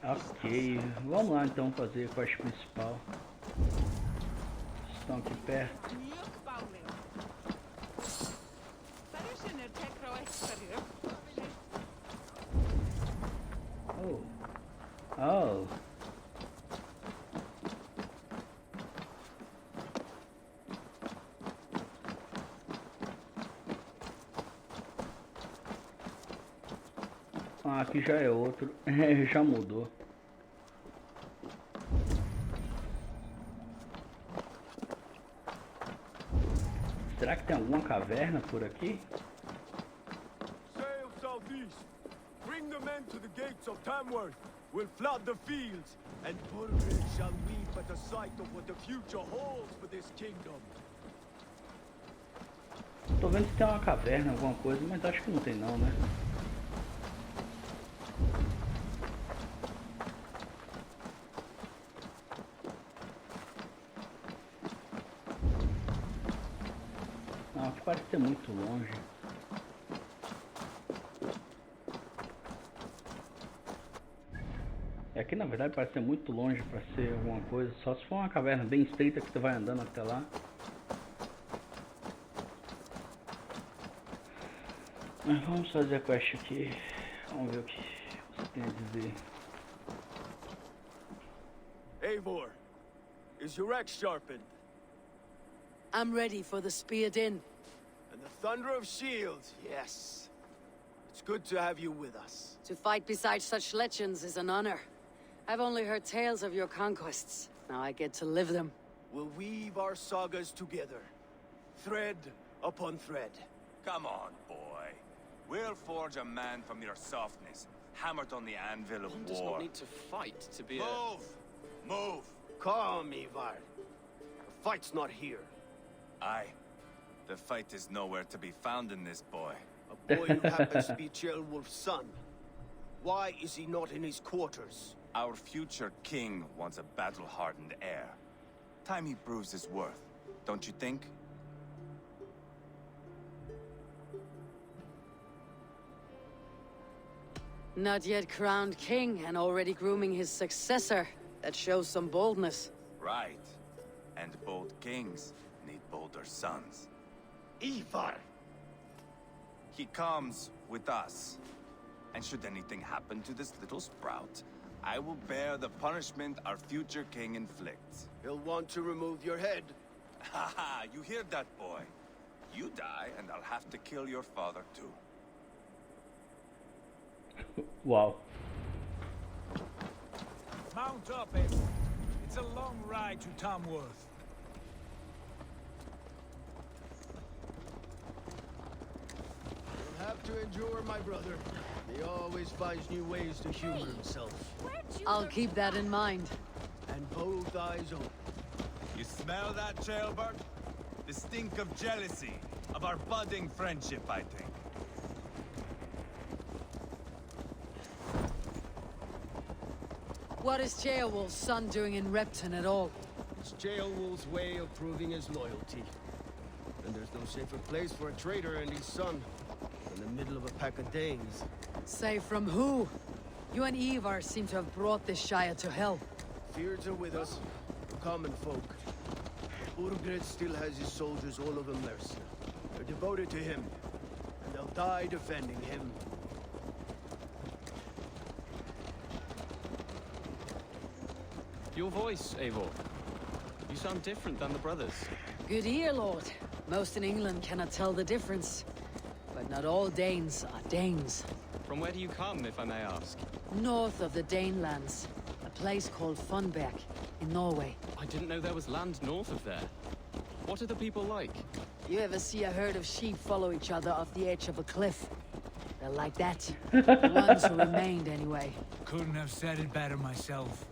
Ok, vamos lá então fazer a quest principal. Estão aqui perto. Oh. Oh. Ah, aqui já é outro. Já mudou. Será que tem alguma caverna por aqui? Sail southeast. Bring the men to the gates of Tamworth. We'll flood the fields, and Burgred shall weep at the sight of what the future holds for this kingdom. Tô vendo se tem uma caverna, alguma coisa, mas acho que não tem não, né? Não, aqui parece ser muito longe. Aqui na verdade parece ser muito longe para ser alguma coisa, só se for uma caverna bem estreita que você vai andando até lá. Mas vamos fazer a quest aqui, vamos ver o que você tem a dizer. Eivor, is your axe sharpened? I'm ready for the speared in. And the thunder of shields, yes. It's good to have you with us. To fight beside such legends is an honor. I've only heard tales of your conquests. Now I get to live them. We'll weave our sagas together, thread upon thread. Come on, boy. We'll forge a man from your softness, hammered on the anvil of One does war. not need to fight to be Move! Move! Calm, Ivar. The fight's not here. Aye. The fight is nowhere to be found in this boy. A boy who happens to be Ceolwulf's son. Why is he not in his quarters? Our future king wants a battle-hardened heir. Time he proves his worth, don't you think? Not yet crowned king and already grooming his successor. That shows some boldness. Right. And bold kings need bolder sons. Ivar! He comes with us. And should anything happen to this little sprout, I will bear the punishment our future king inflicts. He'll want to remove your head. Ha ha, you hear that, boy? You die, and I'll have to kill your father, too. Wow. Mount up, Eivor. It's a long ride to Tamworth. You'll have to endure, my brother. He always finds new ways to humor himself. I'll keep that in mind. And both eyes open. You smell that, Jailbird? The stink of jealousy, of our budding friendship, I think. What is Ceolwulf's son doing in Repton at all? It's Ceolwulf's way of proving his loyalty. And there's no safer place for a traitor and his son than the middle of a pack of Danes. Say from who? You and Ivar seem to have brought this Shire to hell. Fears are with us, the common folk. Burgred still has his soldiers all over Mercia. They're devoted to him, and they'll die defending him. Your voice, Eivor. You sound different than the brothers. Good ear, Lord. Most in England cannot tell the difference. But not all Danes are Danes. From where do you come, if I may ask? North of the Danelands. A place called Funberg, in Norway. I didn't know there was land north of there. What are the people like? You ever see a herd of sheep follow each other off the edge of a cliff? They're like that. The ones who remained, anyway. Couldn't have said it better myself.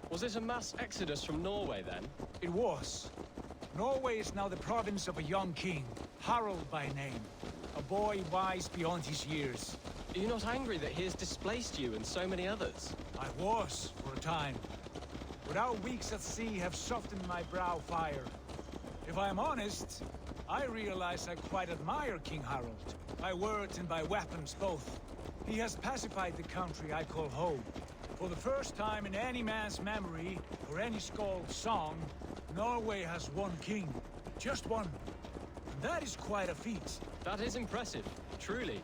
Was it a mass exodus from Norway, then? It was. Norway is now the province of a young king, Harald by name. A boy wise beyond his years. Are you not angry that he has displaced you and so many others? I was, for a time. But our weeks at sea have softened my brow fire. If I am honest, I realize I quite admire King Harald. by words and by weapons both. He has pacified the country I call home. For the first time in any man's memory, or any skald's song, Norway has one king. Just one. And that is quite a feat. That is impressive, truly.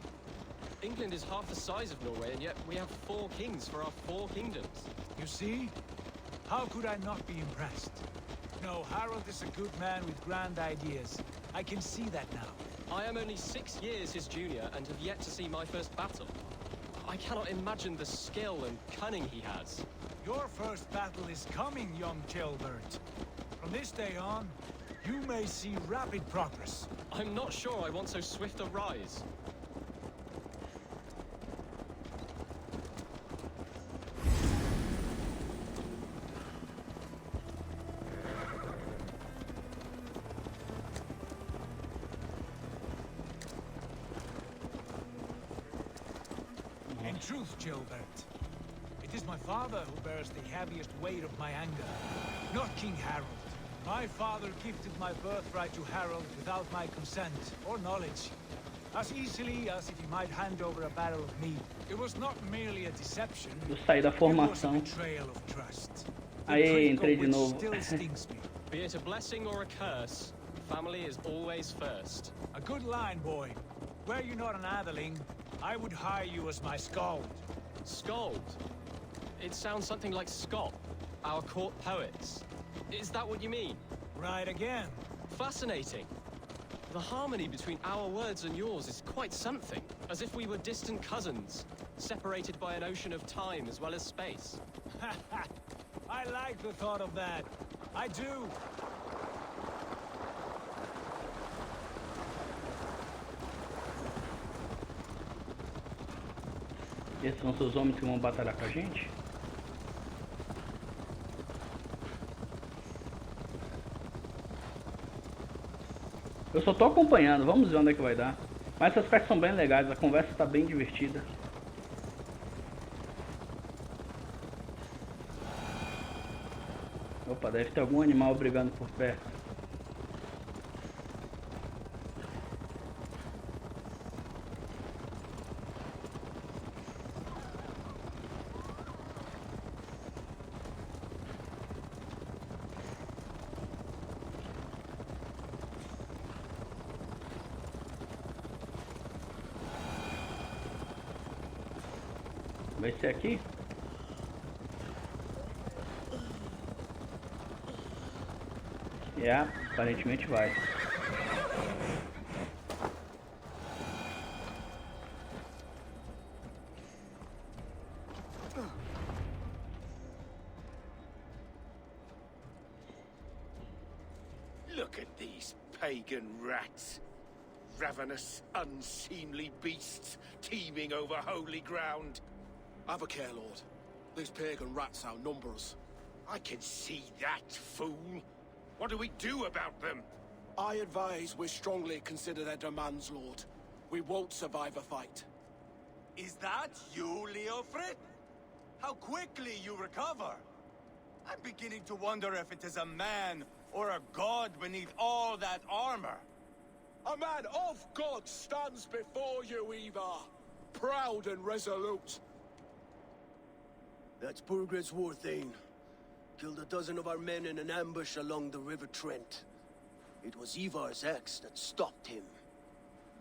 England is half the size of Norway, and yet we have 4 kings for our 4 kingdoms. You see? How could I not be impressed? No, Harold is a good man with grand ideas. I can see that now. I am only 6 years his junior and have yet to see my first battle. I cannot imagine the skill and cunning he has. Your first battle is coming, young Gilbert. From this day on, you may see rapid progress. I'm not sure I want so swift a rise. In truth, Gilbert, it is my father who bears the heaviest weight of my anger, not King Harold. My father gifted my birthright to Harold without my consent or knowledge, as easily as if he might hand over a barrel of meat. It was not merely a deception. Eu saí da It was a formação. betrayal of trust. Aí, The trick entrei of de which novo. still stings me. Be it a blessing or a curse, family is always first. A good line, boy. Were you not an atheling, I would hire you as my skald. Skald? It sounds something like Scott, our court poets. Is that what you mean? Right again. Fascinating. The harmony between our words and yours is quite something. As if we were distant cousins, separated by an ocean of time as well as space. I like the thought of that. I do. Esses são seus homens que vão batalhar com a gente? Eu só tô acompanhando, vamos ver onde é que vai dar. Mas essas partes são bem legais, a conversa tá bem divertida. Opa, deve ter algum animal brigando por perto. Vai ser aqui? Aparentemente vai. Look at these pagan rats. Ravenous, unseemly beasts teeming over holy ground. Have a care, Lord. These pagan rats outnumber us. I can see that, fool. What do we do about them? I advise we strongly consider their demands, Lord. We won't survive a fight. Is that you, Leofrid? How quickly you recover! I'm beginning to wonder if it is a man or a god beneath all that armor. A man of God stands before you, Ivar. Proud and resolute. That's Burgred's war thane. Killed a dozen of our men in an ambush along the River Trent. It was Ivar's axe that stopped him.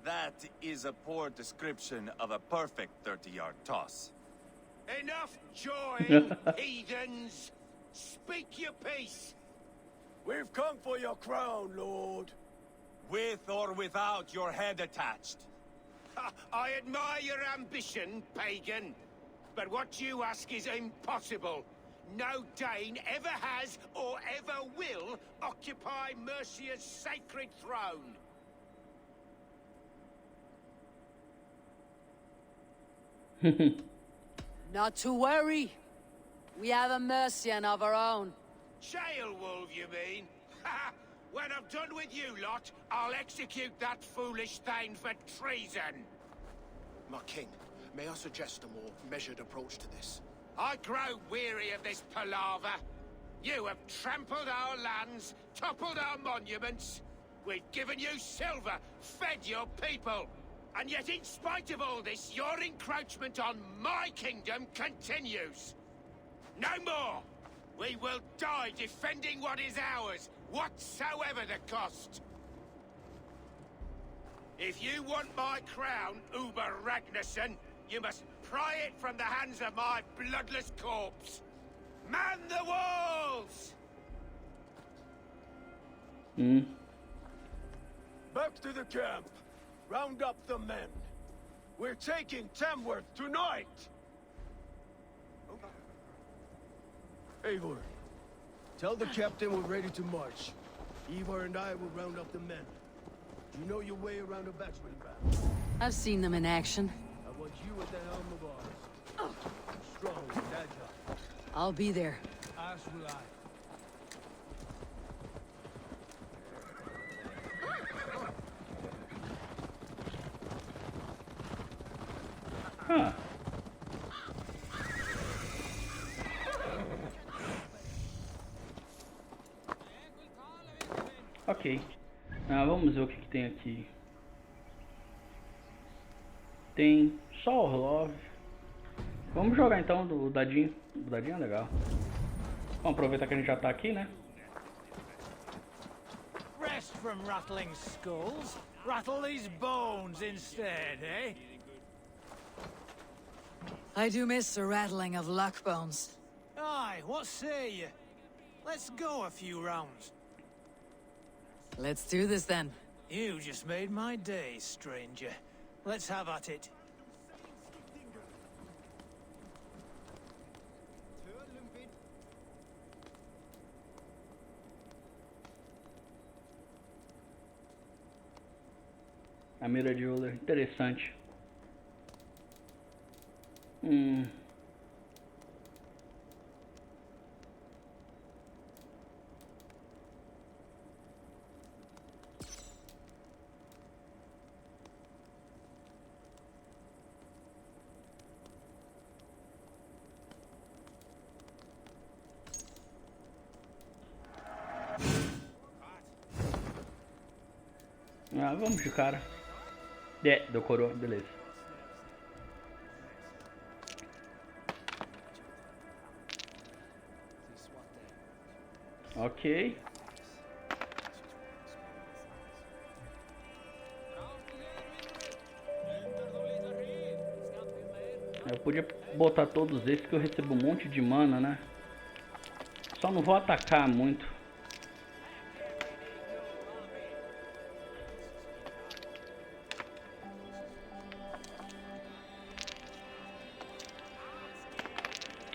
That is a poor description of a perfect 30-yard toss. Enough jawing, heathens! Speak your piece! We've come for your crown, Lord. With or without your head attached. I admire your ambition, pagan. But what you ask is impossible. No Dane ever has or ever will occupy Mercia's sacred throne. Not to worry. We have a Mercian of our own. Jailwolf, you mean? Ha! When I'm done with you lot, I'll execute that foolish thing for treason. My king, may I suggest a more measured approach to this? I grow weary of this palaver. You have trampled our lands, toppled our monuments. We've given you silver, fed your people. And yet, in spite of all this, your encroachment on my kingdom continues. No more! We will die defending what is ours, whatsoever the cost. If you want my crown, Uber Ragnarsson, you must pry it from the hands of my bloodless corpse. Man the walls! Back to the camp. Round up the men. We're taking Tamworth tonight! Eivor, tell the captain we're ready to march. Ivar and I will round up the men. Do you know your way around a battering ram? I've seen them in action. I want you at the helm of ours. Strong and agile. I'll be there. As will I. Huh. Ok. Vamos ver o que tem aqui. Tem só Orlov. Vamos jogar então do dadinho. O dadinho é legal. Vamos aproveitar que a gente já tá aqui, né? Rest from rattling skulls. Rattle these bones instead, eh? I do miss the rattling of luck bones. Aye, what say you? Let's go a few rounds. Let's do this then. You just made my day, stranger. Let's have at it. A mira de Euler, interessante. Vamos de cara. Decorou, beleza. Ok. Eu podia botar todos esses que eu recebo um monte de mana, né? Só não vou atacar muito.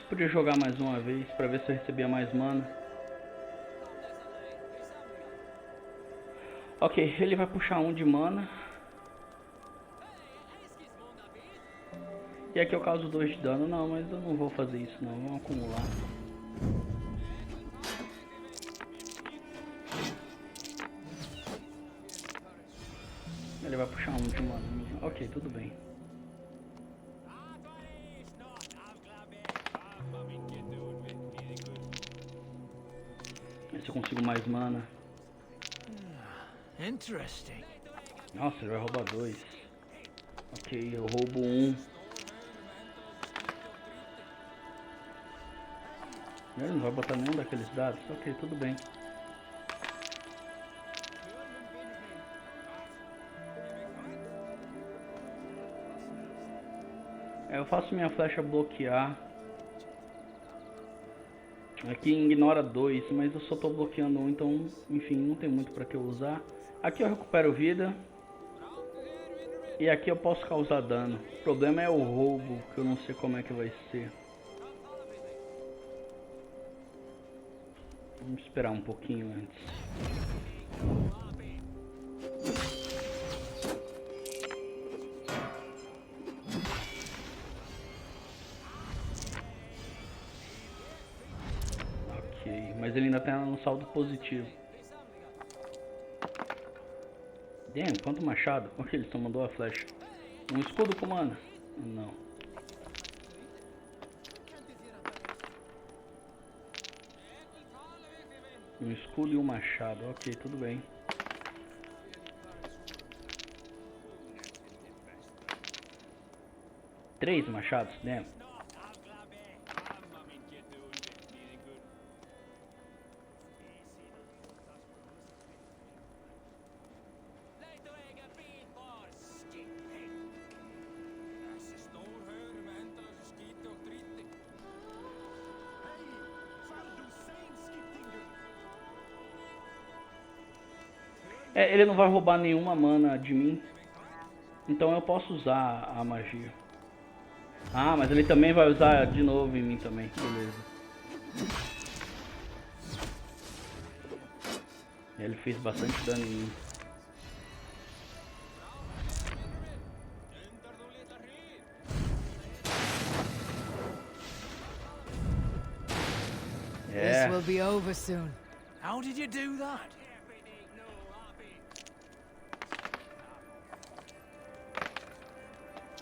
Podia jogar mais uma vez pra ver se eu recebia mais mana. Ok, ele vai puxar um de mana. E aqui eu causo 2 de dano. Não, mas eu não vou fazer isso não. Vamos acumular. Ele vai puxar um de mana. Ok, tudo bem. Ver se eu consigo mais mana. Interesting. Nossa, ele vai roubar 2. Ok, eu roubo 1. Ele não vai botar nenhum daqueles dados? Ok, tudo bem. Eu faço minha flecha bloquear. Aqui ignora 2, mas eu só tô bloqueando 1, então, enfim, não tem muito pra que eu usar. Aqui eu recupero vida. E aqui eu posso causar dano. O problema é o roubo, que eu não sei como é que vai ser. Vamos esperar um pouquinho antes. Ok, mas ele ainda tem um saldo positivo. Damn, quanto machado. Ok, ele só mandou a flecha. Um escudo com mana? Não. Um escudo e um machado. Ok, tudo bem. 3 machados, né? É, ele não vai roubar nenhuma mana de mim. Então eu posso usar a magia. Ah, mas ele também vai usar de novo em mim também. Beleza. Ele fez bastante dano em mim. This will be over soon. How did you do that?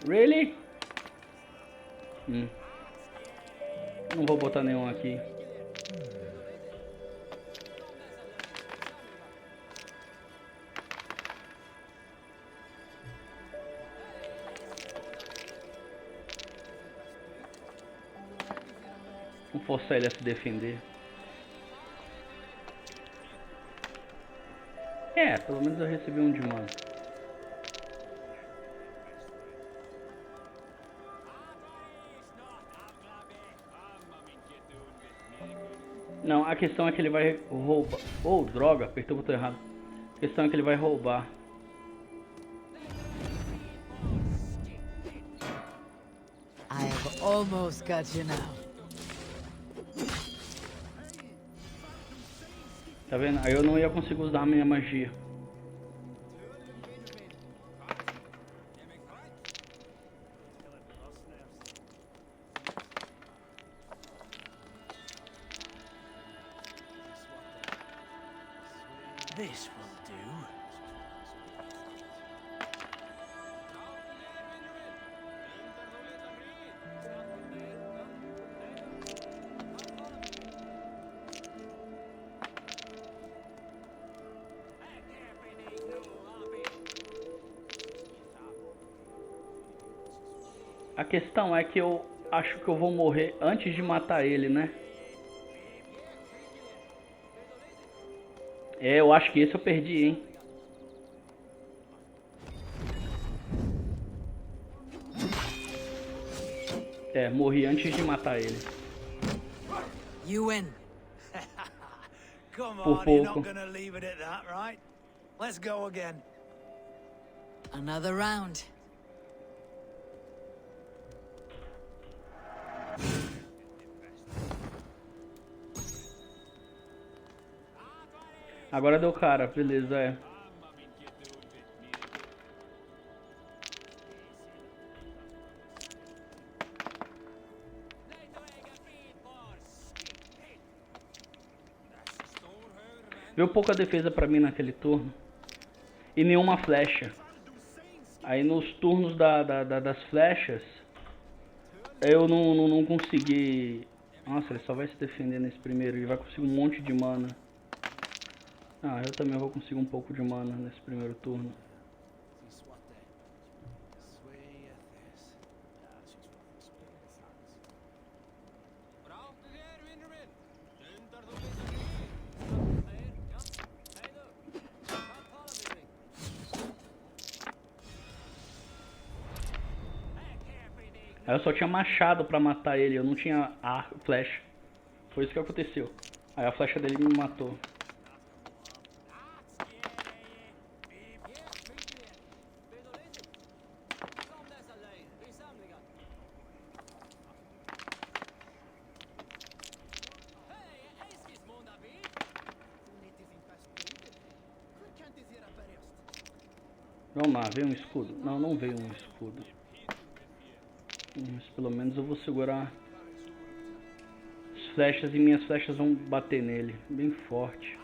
Really? Não vou botar nenhum aqui. Vamos forçar ele a se defender. É, pelo menos eu recebi um de mana. Não, a questão é que ele vai roubar. Oh, droga, apertei o botão errado. A questão é que ele vai roubar. I have almost got you now. Tá vendo? Aí eu não ia conseguir usar a minha magia. This will do. A questão é que eu acho que eu vou morrer antes de matar ele, né? É, eu acho que esse eu perdi, hein? É, morri antes de matar ele. You win. Come Por on, you're not pouco. gonna leave it at that, right? Let's go again. Another round. Agora deu cara, beleza, é. Veio pouca defesa pra mim naquele turno. E nenhuma flecha. Aí nos turnos das flechas, eu não consegui... Nossa, ele só vai se defender nesse primeiro. Ele vai conseguir um monte de mana. Ah, eu também vou conseguir um pouco de mana nesse primeiro turno. Aí eu só tinha machado pra matar ele, eu não tinha flecha. Foi isso que aconteceu. Aí a flecha dele me matou. Vamos lá, veio um escudo? Não, não veio um escudo. Mas pelo menos eu vou segurar as flechas e minhas flechas vão bater nele. Bem forte.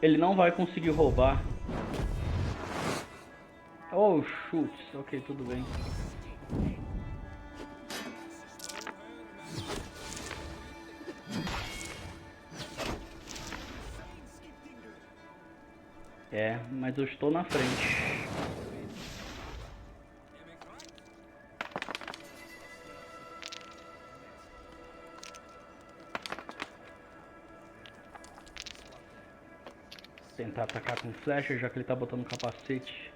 Ele não vai conseguir roubar. Oh, chutes. Ok, tudo bem. É, mas eu estou na frente. Tentar atacar com flecha, já que ele tá botando capacete.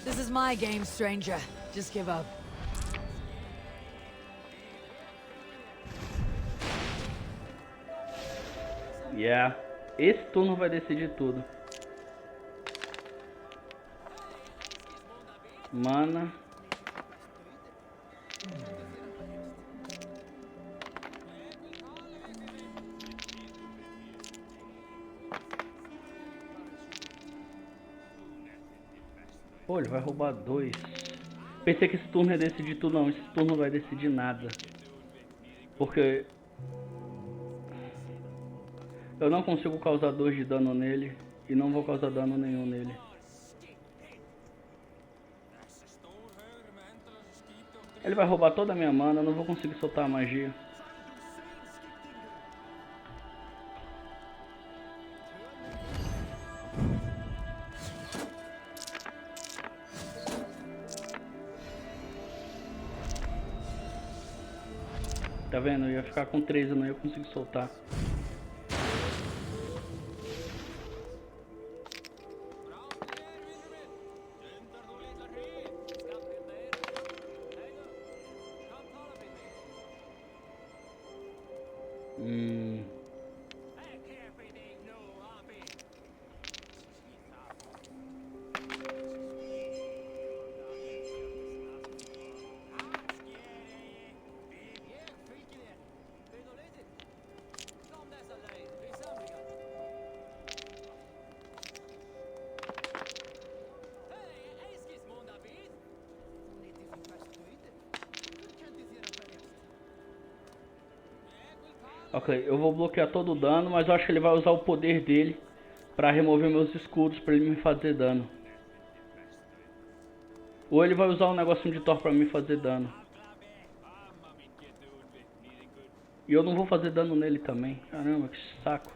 This is my game, stranger. Just give up. Yeah. Esse turno vai decidir tudo. Mana. Pô, ele vai roubar 2. Pensei que esse turno ia decidir tudo, não. Esse turno não vai decidir nada. Porque eu não consigo causar 2 de dano nele. E não vou causar dano nenhum nele. Ele vai roubar toda a minha mana. Eu não vou conseguir soltar a magia. Tá vendo? Eu ia ficar com 3, eu não ia conseguir soltar. Ok, eu vou bloquear todo o dano, mas eu acho que ele vai usar o poder dele pra remover meus escudos, pra ele me fazer dano. Ou ele vai usar um negocinho de Thor pra me fazer dano. E eu não vou fazer dano nele também. Caramba, que saco.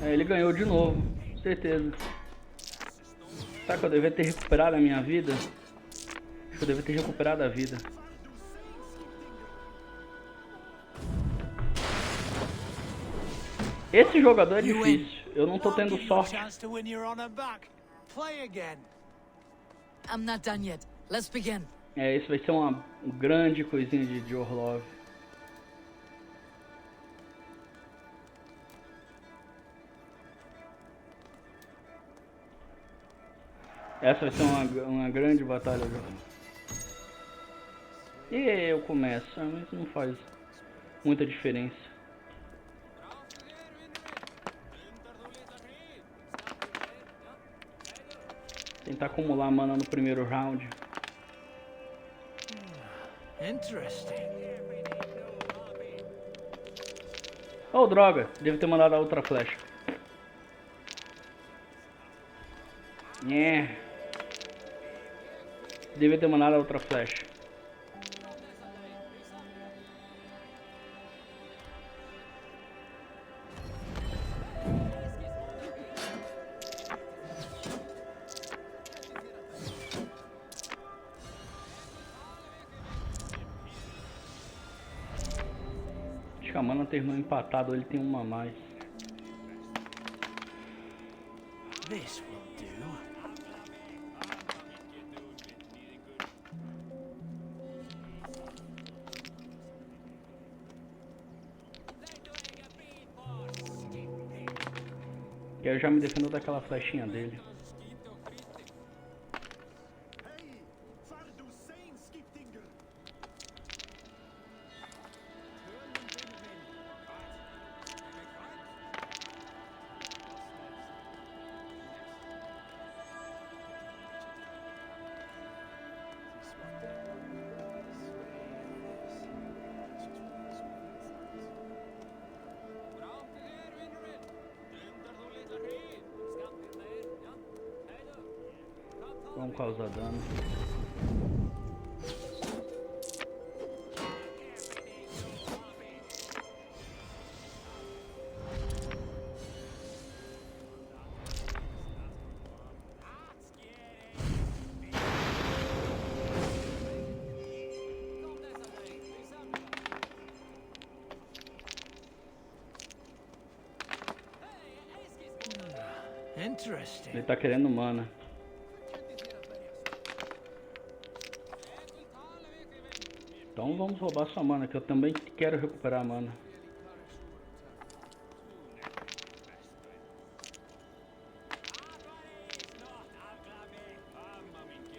É, ele ganhou de novo, certeza. Será que eu devia ter recuperado a minha vida? Acho que eu devia ter recuperado a vida. Esse jogador é difícil. Eu não tô tendo sorte. I'm not done yet. Let's begin. É, isso vai ser uma grande coisinha de Orlov. Essa vai ser uma grande batalha. E eu começo, mas não faz muita diferença. Tentar acumular mana no primeiro round. Interesting. Oh, droga! Devo ter mandado a outra flecha. Devia ter mandado a outra flecha. Acho que a mana terminou empatado, ele tem uma a mais. This will do. E aí eu já me defendo daquela flechinha dele. Vamos causar dano. Interesting. Ele tá querendo mana. Então vamos roubar sua mana, que eu também quero recuperar a mana.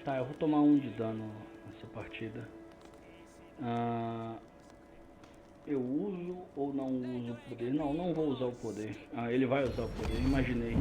Tá, eu vou tomar 1 de dano nessa partida. Eu uso ou não uso o poder? Não, não vou usar o poder. Ele vai usar o poder, imaginei.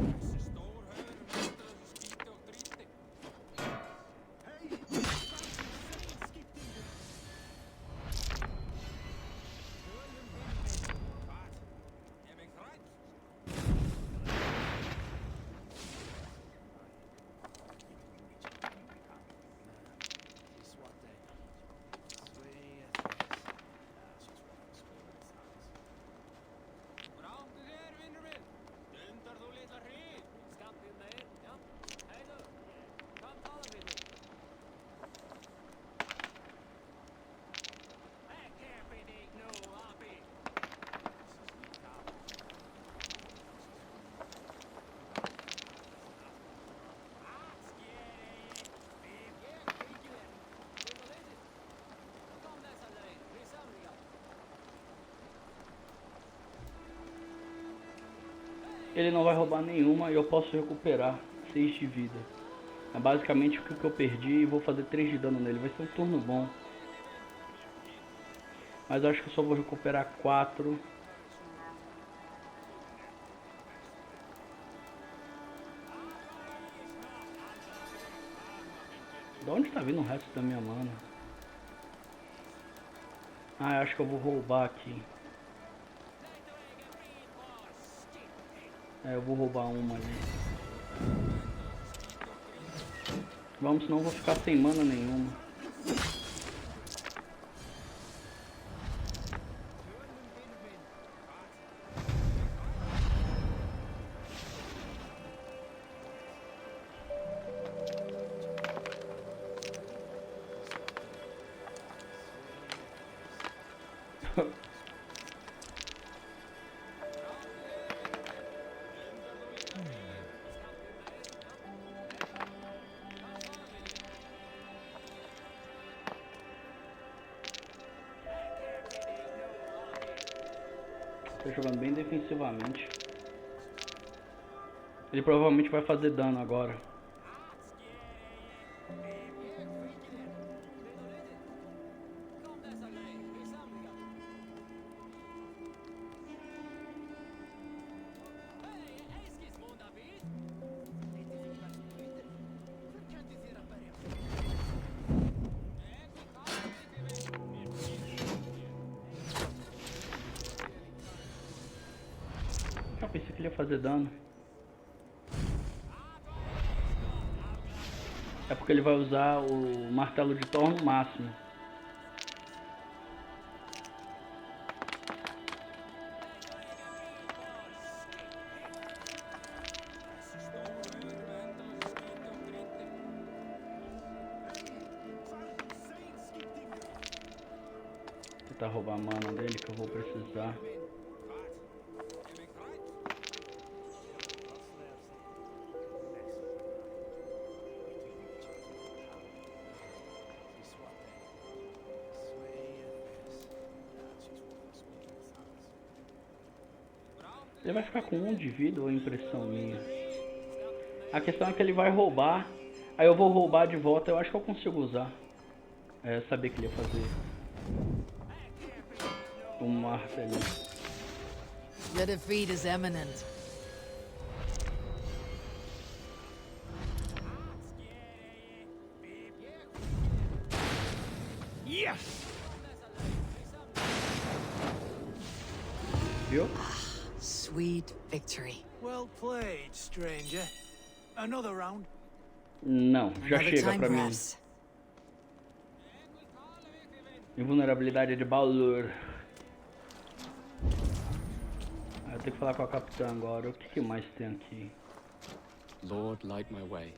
Ele não vai roubar nenhuma e eu posso recuperar 6 de vida. É basicamente o que eu perdi e vou fazer 3 de dano nele. Vai ser um turno bom. Mas eu acho que eu só vou recuperar 4. De onde tá vindo o resto da minha mana? Eu acho que eu vou roubar aqui. Eu vou roubar uma ali. Vamos, senão eu vou ficar sem mana nenhuma. Tô jogando bem defensivamente. Ele provavelmente vai fazer dano agora. Eu pensei que ele ia fazer dano. É porque ele vai usar o martelo de Thor no máximo. Vou tentar roubar a mana dele que eu vou precisar. Ele vai ficar com 1 de vida ou é impressão minha? A questão é que ele vai roubar. Aí eu vou roubar de volta. Eu acho que eu consigo usar. Eu sabia que ele ia fazer um martelo. Your defeat is imminent. Yes! Viu? Sweet victory. Well played, stranger. Another round. Não, já Another chega time, pra mim. perhaps. Invulnerabilidade de Baldur. Eu tenho que falar com a capitã agora. O que mais tem aqui? Lord, light my way.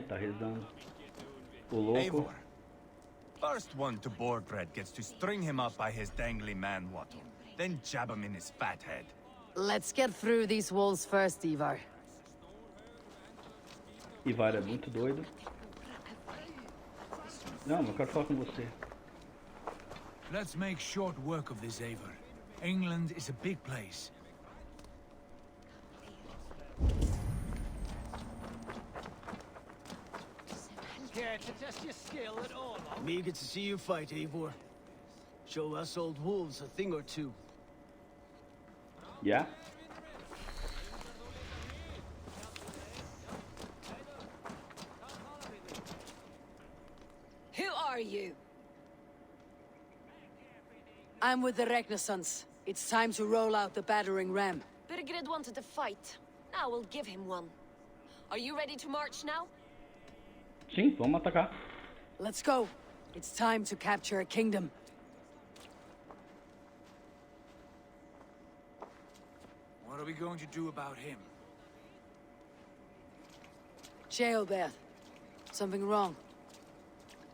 Tá rezando. O louco. Eivor. First one to Borgred gets to string him up by his dangly man-wattle, then jab him in his fat head. Let's get through these walls first, Ivar. Ivar é muito doido. Não, eu quero falar com você. Let's make short work of this, Eivor. England is a big place. Care to test your skill at all? Eager to see you fight, Eivor. Show us old wolves a thing or two. Yeah? Who are you? I'm with the Renaissance. It's time to roll out the battering ram. Birgrid wanted to fight. Now we'll give him one. Are you ready to march now? Sim, vamos atacar. Let's go. It's time to capture a kingdom. What are we going to do about him? Jailbeth. Something wrong.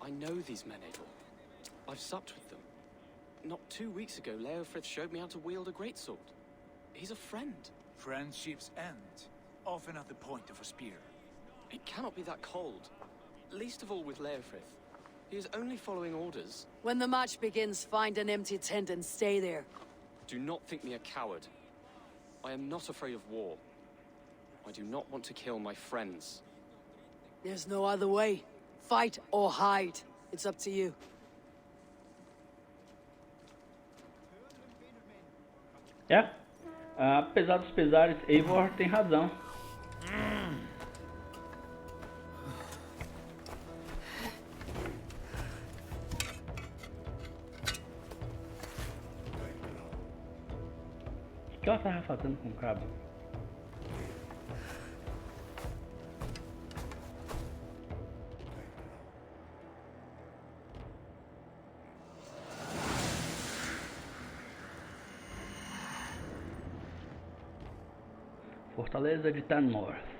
I know these men, Eivor. I've supped with them. Not 2 weeks ago, Leofrith showed me how to wield a greatsword. He's a friend. Friendships end, often at the point of a spear. It cannot be that cold. Least of all with Leofrith. He is only following orders. When the march begins, find an empty tent and stay there. Do not think me a coward. I am not afraid of war. I do not want to kill my friends. There's no other way. Fight or hide. It's up to you. É. Apesar dos pesares, Eivor tem razão. O que ela tava fazendo com o cabo? Fortaleza de Tanmore.